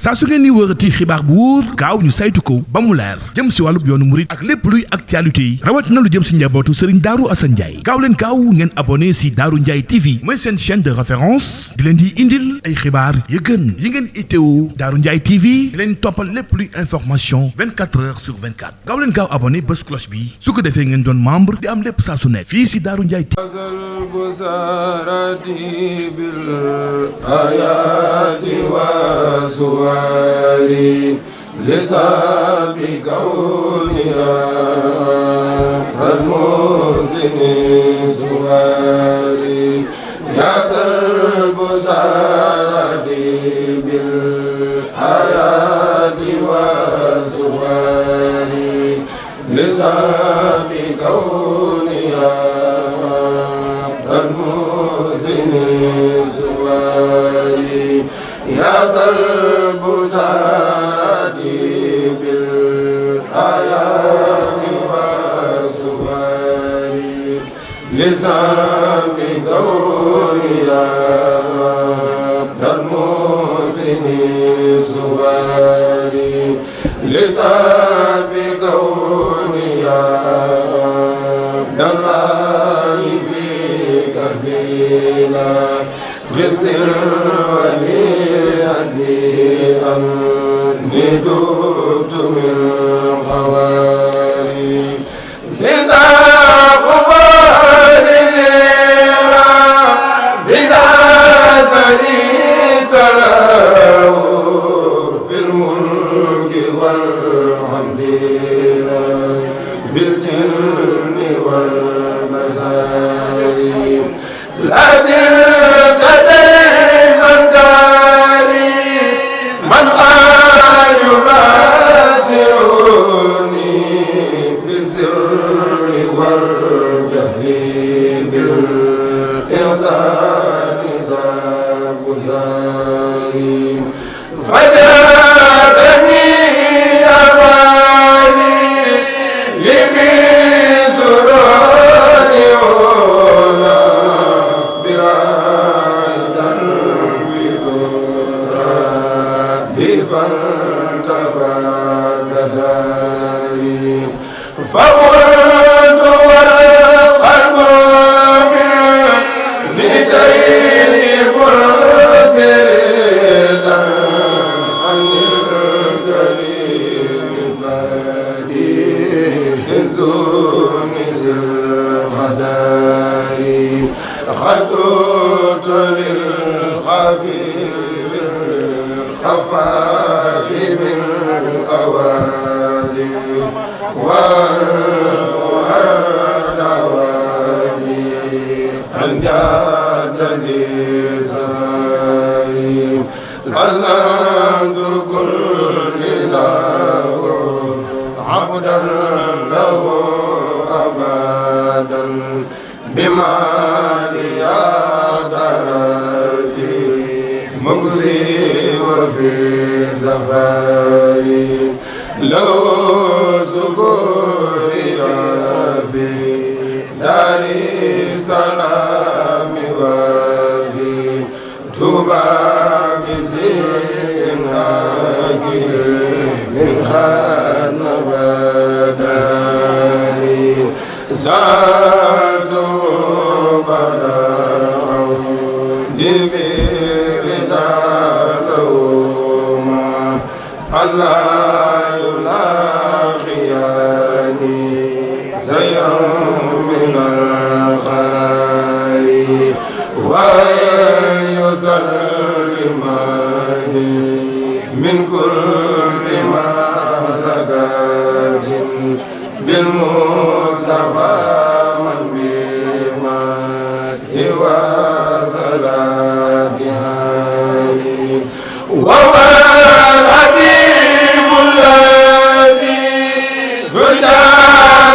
saa su ngeen ni wërati xibaar bu wóor gaaw ñu saytu ko ba mu leer jëm si wàllub yoonu murit ak lépp luy actualité yi rawat na lu jëm si njabootu Serigne Darou Assane Ndiaye gaaw leen gaaw ngeen abonné si Darou Ndiaye TV mooy seen chaîne de référence di leen di indil ay xibaar yu gën yi ngeen itteewu Darou Ndiaye TV di leen toppal lépp luy information 24 heures sur 24 gaaw leen gaaw abonné bés cloche bi su ko defee ngeen doon membre di am lépp saa su nekk fii si Darou Ndiaye TV. سواري لسان بكونها المحسن سواري يا سلب سارتي بالحياة والسواري لسان بكونها المحسن سواري يا سلب سارتي بالحياة والسواري لسان بقولها المحسن سواري لسان بقولها الله في كبيرا جسر ندوت من خواري سيدا قبال بلا شريك له في الملك والحمد بالجن والبصر لازم فقلت والقلب لتيب البريدا عن الكريم البادي الزوم الغداري خدوت للخفيف الخفاف من أوالي عن جادني ساري ظننت كل له عبدا له أبدا بما لي في مغزي وفي سفاري لو سكوري في دار السلام وفي طوبى بزينك من خان وداري زاد بدر دبير دالوما الله يلاقيني زيا من الخرائي ويسلمني من كل مهلكات بالمصطفى من بمدح وصلاتها وهو الحبيب الذي ترجى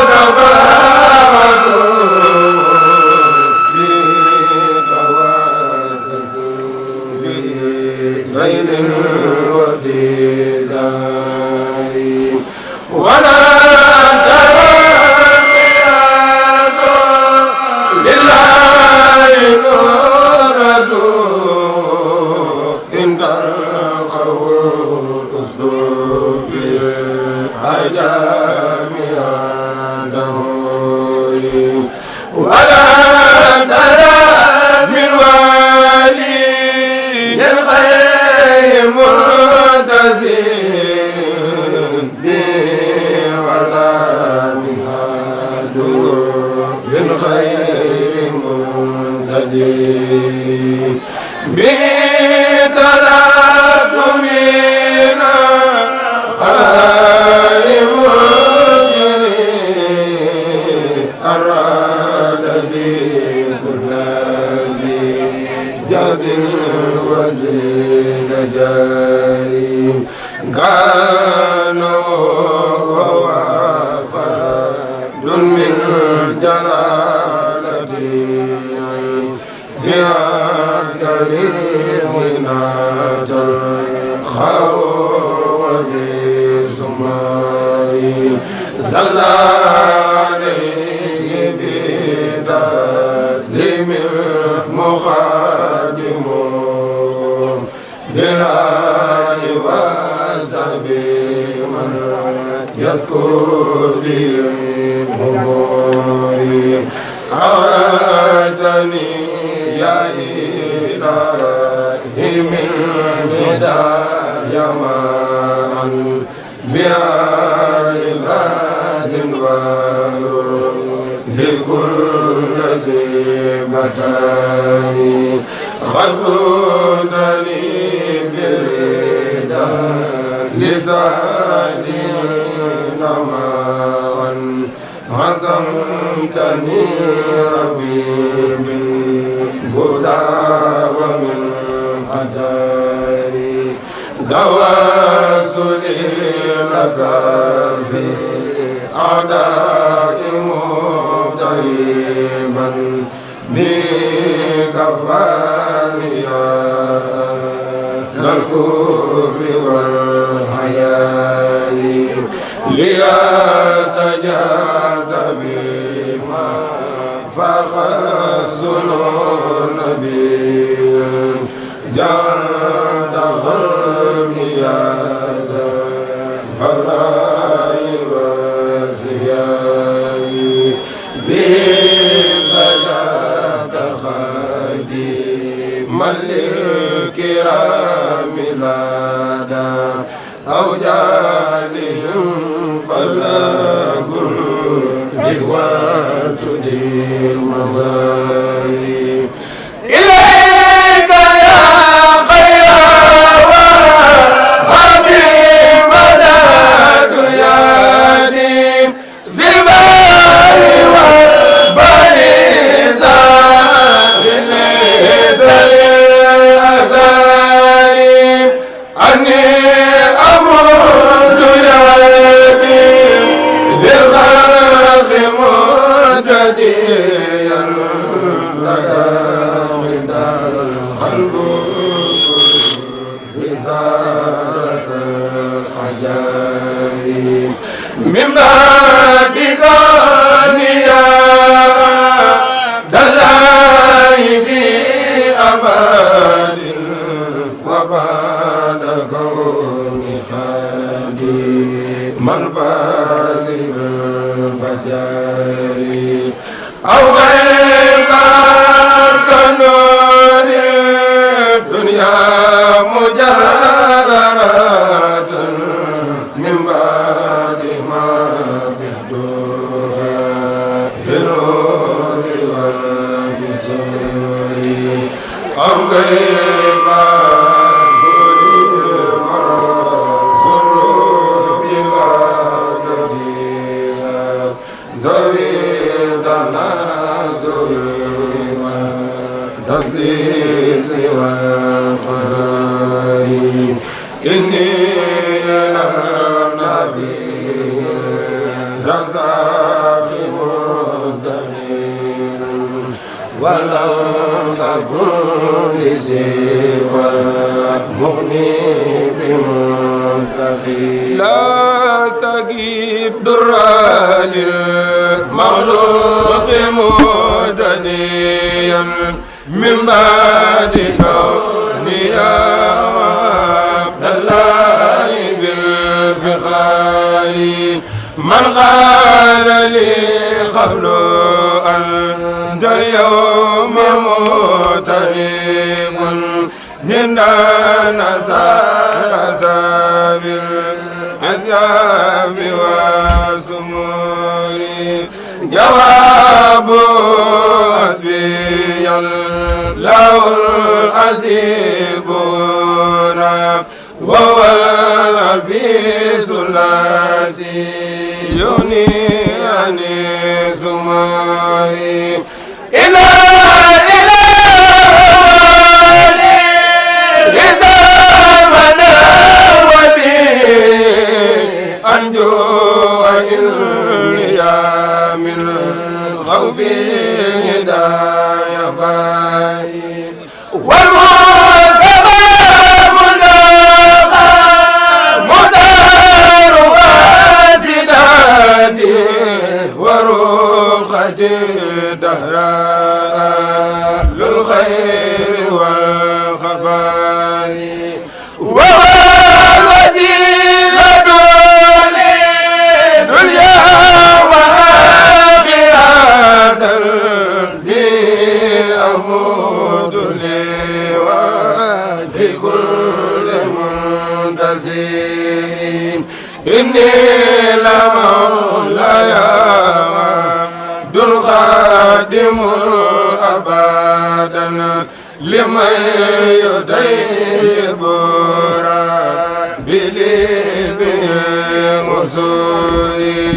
شفاعته بتواصل في ليل وفي الأسلوب في الحجام دوري ولا ترى من والي الخير منتزه بي ولا من عدو بالخير منزجر به طلبت من خير أراد بي كل ذي جد وزيد جاري كانوا وفرد من جلالتي في عسكري ونات الخوف في سماري صلى عليه بتسليم مخادم لله وصحبه من يذكر لي أموري أوردني يا إلهي من هدايا معا بآل باد لكل زيبتاني خذتني بالرضا لساني معا عصمتني ربي من بوسى ومن قدري توسلي لك في أعداء مغتربا بك فانيا الكفر والحياء ليا سجدت بما فخسنون بي جعلت خلقي يا فلاي وزياي بفجأة خدي ملك كرام لادا أو جالهم فلا كل بواتدي مزاري إليك يا خير حبيب مدد يدي في البر والبر زاد ليس للأزاري أني أمد يدي للخلق مهتديا لك غدا الخلق بذات الحجاري من بعد كونيا دلاي في أبد وبعد كوني حدي من فارغ الفجار أو غير كنون دنيا مجررة من بعد ما في الدنيا في الروز والجسور أو غير إني للنبي رزاق مدهر ولو تكن لسوى المغني بمنتقي لا استجيب درا للمخلوق مدنيا من بعد كوني عبد الله الباري من قال لي قبل أنت اليوم متريب جندنا سابر أسياب وسموري جواب حسبي الله الحسيب وهو الحفيظ الذي يغني عن سموري إلى أنجو وإلي من خوف الهداية باين والمصطفى مدار واسداتي وروقتي دهراء للخير والخفاء إني لمولاي عبد خادم أبدا لمن يطيب ربي بوصولي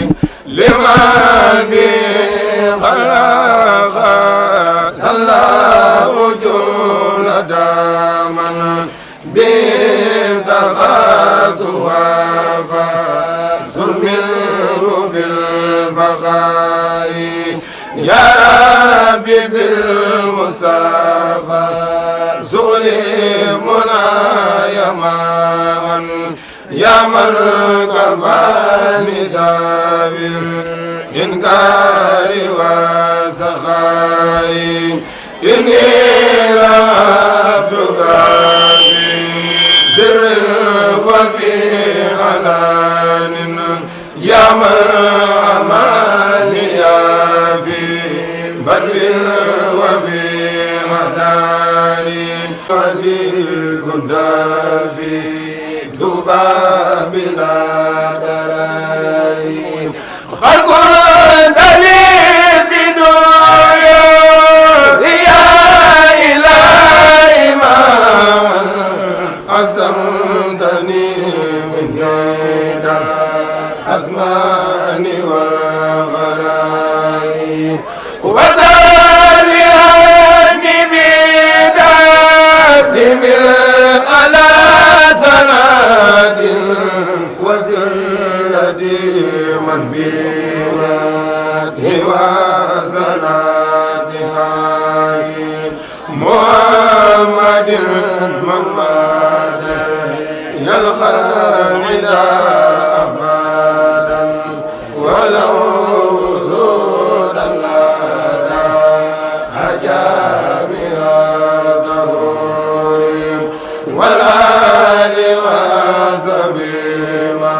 لمن بخلق صلى وجود من بيستخاصها فظلم بالفخار يا ربي بالمصطفى سلمنا يا من كفاني سابر إنكار وسخاء إني لعبدك سر وفي علان يا من أماني في بدر وفي مدار ولي كنت في دبا بلا دراري خلق لي في نور يا إلهي ما أسمتني من يدا أسماني والغرائب وسالني بدات من على سناد وزلتي من بيوته وصلاتها محمد من مات يلقى نداء أبدا ولو سودا نادى أجابها ظهوري والآل وسبيما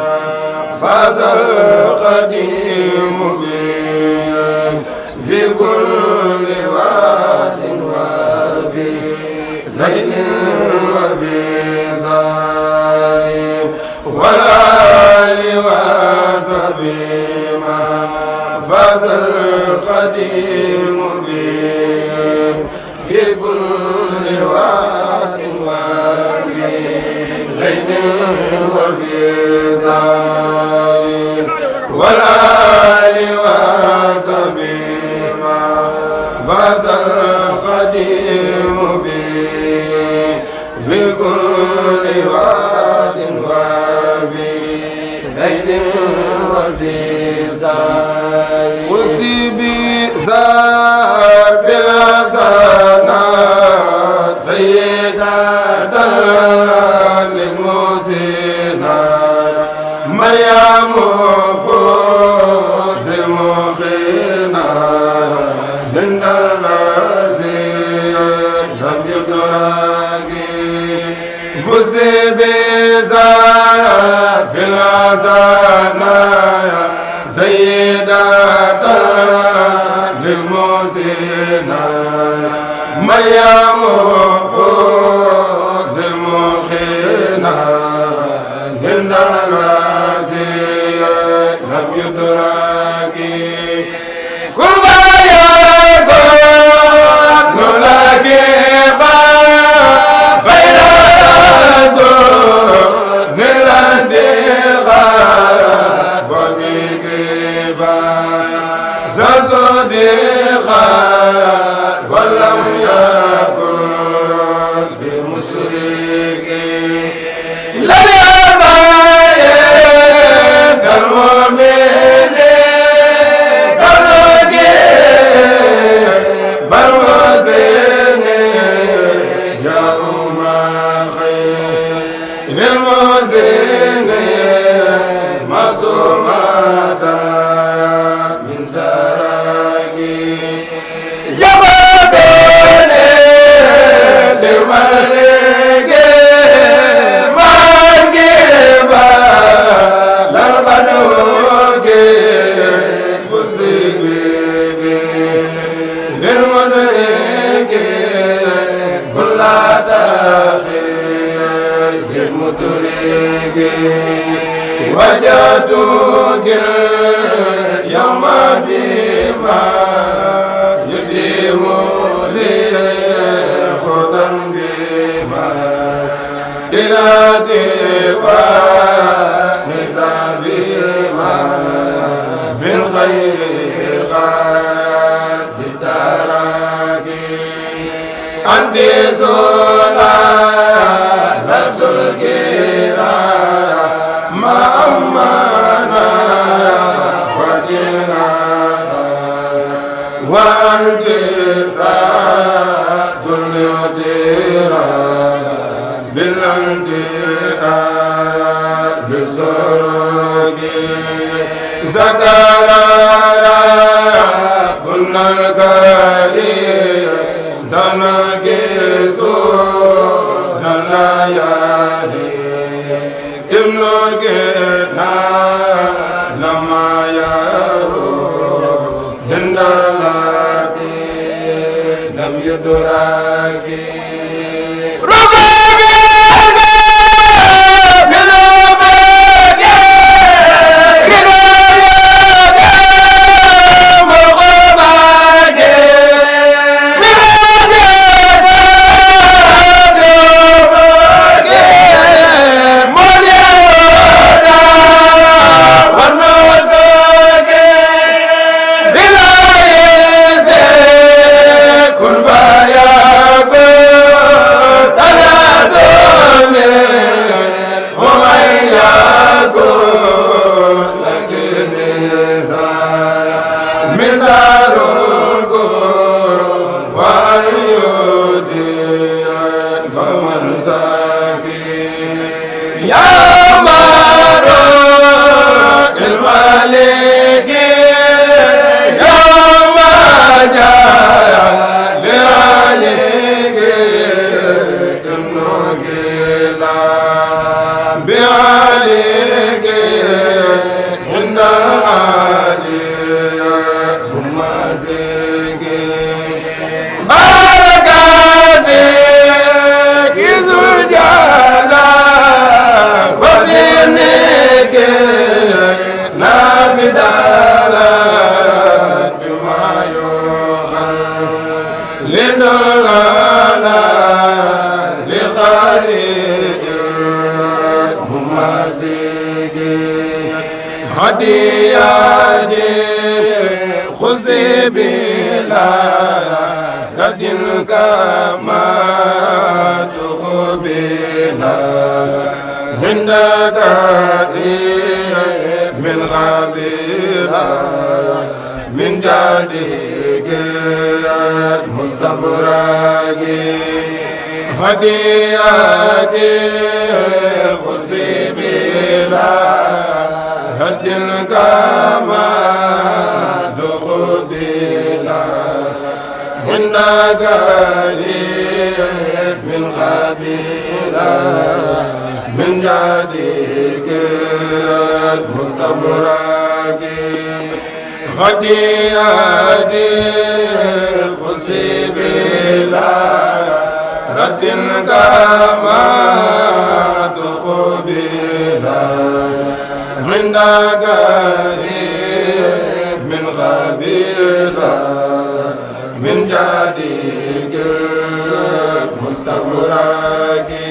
فاز القديم بهم في كل واد وفي ليل وفي زار والآل وسبيما فاز القديم بهم في كل واد وفي ليل وفي زار والآل وسبيما فاز القديم بهم في كل واد وفي ليل وفي زار فزت بزار في الحسنات سيدة للمحسنات مريم فوت المخينات من الذي لم يدرك فزت منايا سيدة للمحسنين مريم خذ المخينا من الوزير لم يدرك كل يكون لك خير رسول الذي غاب بكفاية صديقا ولم يكن بمشرك لم يبين كالمؤمن كالرجل بل وزن يا أم خير للمزن معصومة من سراقي يغدوني لملك مركبا للغنوك فزي للمدرك كل داخل للمدرك وجدتك يوم بما يديم لي خطا بما إلى ديوان حسابي ما من خير قد تراكي عندي صلاة الكرام ما أمنا وجهنا وأنت ذات اليتيران بالانتهاء بسرقي زكريا ربنا الكريم زنقي سود الليالي ابنك لما يروح عند العزيز لم يدرك هدياني خذي بلا رد كما تخبينا عند من غبيرا من جديك مصبراكي هدياني خذي بلا رد كما تخبينا عندك من خبيرا من جديك مستبرقي غدياتي الخصيب لا رد كما تخبيلا عندك من غبيلا من جديك مستبرقي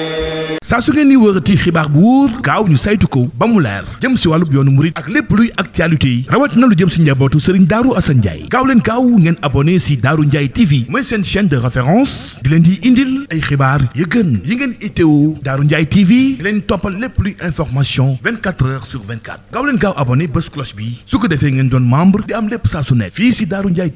saa su ngeen ni wërati xibaar bu wóor gaaw ñu saytu ko ba mu leer jëm si wàllub yoonu murit ak lépp luy actualité yi rawat na lu jëm si njabootu Serigne Darou Assane Ndiaye gaaw leen gaaw ngeen abonné si Darou Ndiaye TV mooy seen chaîne de référence di leen di indil ay xibaar yu gën yi ngeen itteewu Darou Ndiaye TV di leen toppal lépp luy information 24 heures sur 24 gaaw leen gaaw abonné bés cloche bi su ko defee ngeen doon membre di am lépp saa su nekk fii si Darou Ndiaye